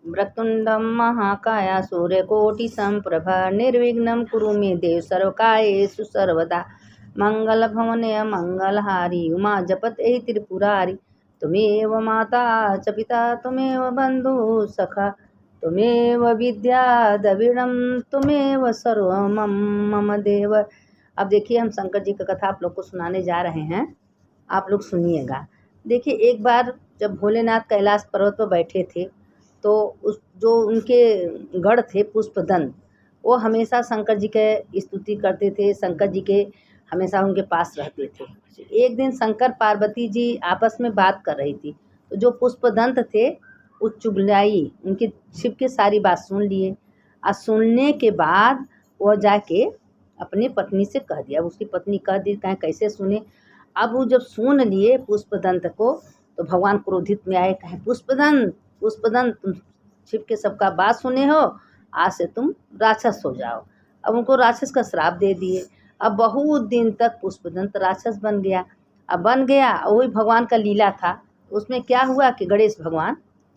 वक्रतुण्डं महाकाय सूर्यकोटिसम्प्रभा निर्विघ्नं कुरु मे देव सर्वकार्येषु सर्वदा। मंगलभवनय मंगलहारी उमा जपते त्रिपुरारी। त्वमेव माता च पिता त्वमेव बन्धुः सखा त्वमेव विद्या द्रविणं त्वमेव सर्वं मम देव। अब देखिए हम शंकर जी का कथा आप लोग को सुनाने जा रहे हैं, आप लोग सुनिएगा। देखिए एक बार जब भोलेनाथ कैलाश पर्वत पर बैठे थे तो उस जो उनके गढ़ थे पुष्पदंत, वो हमेशा शंकर जी के स्तुति करते थे, शंकर जी के हमेशा उनके पास रहते थे। एक दिन शंकर पार्वती जी आपस में बात कर रही थी तो जो पुष्पदंत थे वो चुगलाई उनकी शिव की सारी बात सुन लिए। और सुनने के बाद वह जाके अपनी पत्नी से कह दिया, उसकी पत्नी कह दी कहें कैसे सुने। अब वो जब सुन लिए पुष्पदंत को तो भगवान क्रोधित में आए, कहें पुष्पदंत पुष्पदंत तुम शिव के सबका बात सुने हो, आज से तुम राक्षस हो जाओ। अब उनको राक्षस का श्राप दे दिए। अब बहुत दिन तक पुष्पदंत राक्षस बन गया। अब बन गया वही भगवान का लीला था। उसमें क्या हुआ कि गणेश भगवान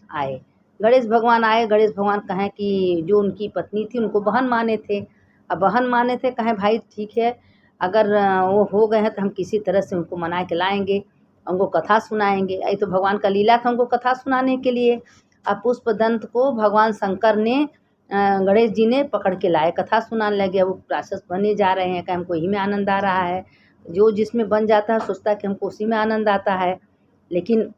आए। गणेश भगवान आए, गणेश भगवान कहें कि जो उनकी पत्नी थी उनको बहन माने थे। अब बहन माने थे, कहें भाई ठीक है अगर वो हो गए हैं तो हम किसी तरह से उनको मना के लाएंगे, उनको कथा सुनाएंगे। यही तो भगवान का लीला था उनको कथा सुनाने के लिए। अब पुष्पदंत को भगवान शंकर ने गणेश जी ने पकड़ के लाए, कथा सुनाने लगे। वो राक्षस बने जा रहे हैं कि हमको ही में आनंद आ रहा है। जो जिसमें बन जाता है सोचता है कि हमको उसी में आनंद आता है। लेकिन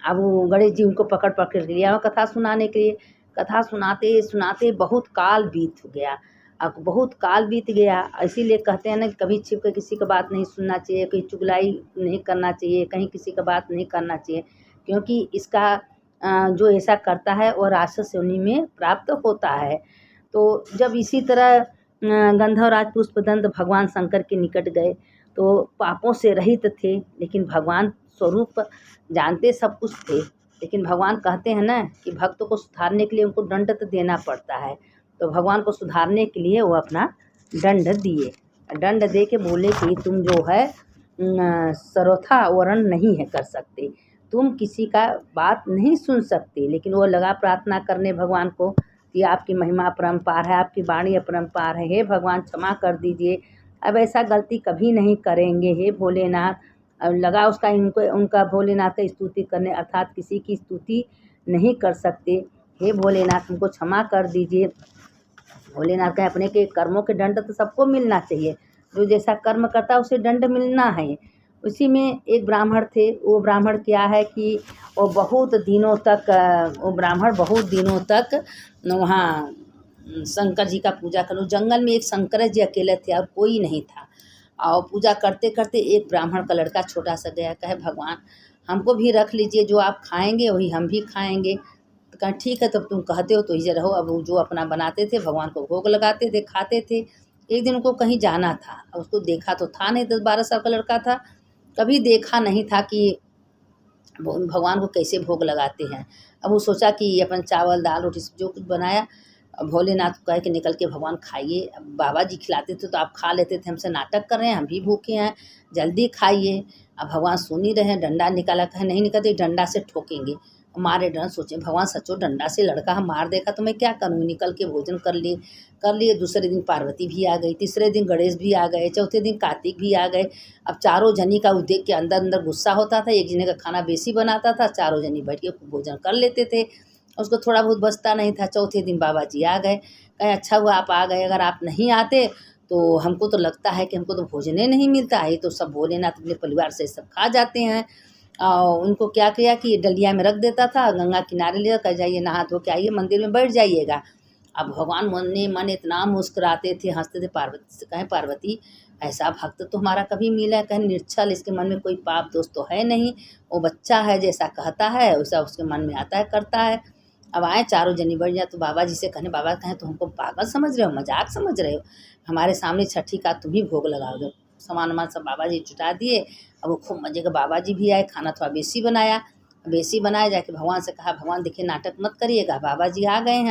अब वो गणेश जी उनको पकड़ पकड़ लिया कथा सुनाने के लिए। कथा सुनाते सुनाते बहुत काल बीत गया। अब बहुत काल बीत गया, इसीलिए कहते हैं ना कभी छिप के किसी का बात नहीं सुनना चाहिए, कोई चुगलाई नहीं करना चाहिए, कहीं किसी का बात नहीं करना चाहिए, क्योंकि इसका जो ऐसा करता है वो राक्षस योनि में प्राप्त होता है। तो जब इसी तरह गंधर्वराज पुष्पदंत भगवान शंकर के निकट गए तो पापों से रहित थे, लेकिन भगवान स्वरूप जानते सब कुछ थे। लेकिन भगवान कहते हैं ना कि भक्तों को सुधारने के लिए उनको दंड तो देना पड़ता है। तो भगवान को सुधारने के लिए वो अपना दंड दिए। दंड दे के बोले कि तुम जो है सर्वथा वर्ण नहीं है कर सकते, तुम किसी का बात नहीं सुन सकते। लेकिन वो लगा प्रार्थना करने भगवान को कि आपकी महिमा अपरंपार है, आपकी वाणी अपरंपार है, हे भगवान क्षमा कर दीजिए, अब ऐसा गलती कभी नहीं करेंगे हे भोलेनाथ। अब लगा उसका उनका भोलेनाथ का स्तुति करने, अर्थात किसी की स्तुति नहीं कर सकते, हे भोलेनाथ हमको क्षमा कर दीजिए। भोलेनाथ कहे अपने के कर्मों के दंड तो सबको मिलना चाहिए, जो जैसा कर्म करता है उसे दंड मिलना है। उसी में एक ब्राह्मण थे, वो ब्राह्मण क्या है कि वो बहुत दिनों तक वहाँ शंकर जी का पूजा करूँ। जंगल में एक शंकर जी अकेले थे और कोई नहीं था। और पूजा करते करते एक ब्राह्मण का लड़का छोटा सा गया, कहे भगवान हमको भी रख लीजिए, जो आप खाएंगे वही हम भी खाएंगे। तो कहा ठीक है तब तुम कहते हो तो इधर रहो। अब वो जो अपना बनाते थे भगवान को भोग लगाते थे, खाते थे। एक दिन उनको कहीं जाना था, उसको देखा तो था नहीं, 10-12 साल का लड़का था, कभी देखा नहीं था कि भगवान को कैसे भोग लगाते हैं। अब वो सोचा कि अपन चावल दाल रोटी जो कुछ बनाया, भोलेनाथ को कहे कि निकल के भगवान खाइए। अब बाबा जी खिलाते थे तो आप खा लेते थे, हमसे नाटक कर रहे हैं, हम भी भूखे हैं, जल्दी खाइए। अब भगवान सुन ही रहे हैं, डंडा निकाला, कहे नहीं निकलते डंडा से ठोकेंगे। मारे डर सोचे भगवान सचो डंडा से लड़का हम मार देखा तो मैं क्या करूँ। निकल के भोजन कर लिए। दूसरे दिन पार्वती भी आ गई, तीसरे दिन गणेश भी आ गए, चौथे दिन कार्तिक भी आ गए। अब चारों जनी का देख के अंदर अंदर गुस्सा होता था, एक जने का खाना बेसी बनाता था, चारों जनी बैठ के भोजन कर लेते थे, उसको थोड़ा बहुत बचता नहीं था। चौथे दिन बाबा जी आ गए, कहे अच्छा हुआ आप आ गए, अगर आप नहीं आते तो हमको तो लगता है कि हमको तो भोजन ही नहीं मिलता है। तो सब भोलेनाथ अपने परिवार से सब खा जाते हैं। और उनको क्या किया कि डलिया में रख देता था, गंगा किनारे ले कर जाइए नहा धो के आइए, मंदिर में बैठ जाइएगा। अब भगवान मन इतना मुस्कुराते थे, हंसते थे। पार्वती से कहें पार्वती ऐसा भक्त तो हमारा कभी मिला है, कहें निर्छल, इसके मन में कोई पाप दोष तो है नहीं, वो बच्चा है, जैसा कहता है वैसा उसके मन में आता है करता है। अब आए चारों जनी बढ़ जाए तो बाबा जी से कहने, बाबा कहें तो हमको पागल समझ रहे हो, मजाक समझ रहे हो, हमारे सामने छठी का तुम ही भोग लगाओ। दो सामान वामान सब बाबा जी जुटा दिए। अब वो खूब मजे का बाबा जी भी आए, खाना थोड़ा बेसी बनाया जाके भगवान से कहा भगवान देखिए नाटक मत करिएगा, बाबा जी आ गए हैं।